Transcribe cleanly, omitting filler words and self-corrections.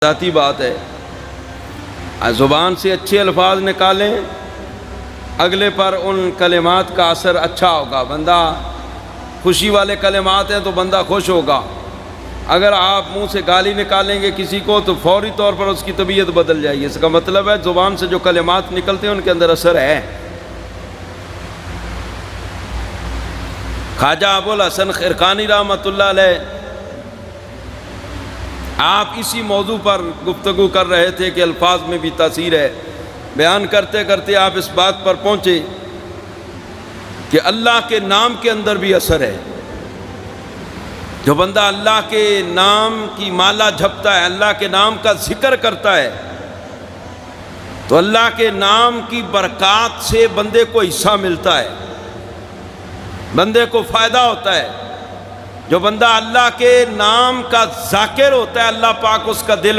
ذاتی بات ہے، زبان سے اچھے الفاظ نکالیں، اگلے پر ان کلمات کا اثر اچھا ہوگا۔ بندہ خوشی والے کلمات ہیں تو بندہ خوش ہوگا، اگر آپ منہ سے گالی نکالیں گے کسی کو تو فوری طور پر اس کی طبیعت بدل جائے گی۔ اس کا مطلب ہے زبان سے جو کلمات نکلتے ہیں ان کے اندر اثر ہے۔ خواجہ ابوالحسن خرقانی رحمۃ اللہ علیہ آپ اسی موضوع پر گفتگو کر رہے تھے کہ الفاظ میں بھی تاثیر ہے۔ بیان کرتے کرتے آپ اس بات پر پہنچے کہ اللہ کے نام کے اندر بھی اثر ہے۔ جو بندہ اللہ کے نام کی مالا جپتا ہے، اللہ کے نام کا ذکر کرتا ہے، تو اللہ کے نام کی برکات سے بندے کو حصہ ملتا ہے، بندے کو فائدہ ہوتا ہے۔ جو بندہ اللہ کے نام کا ذاکر ہوتا ہے، اللہ پاک اس کا دل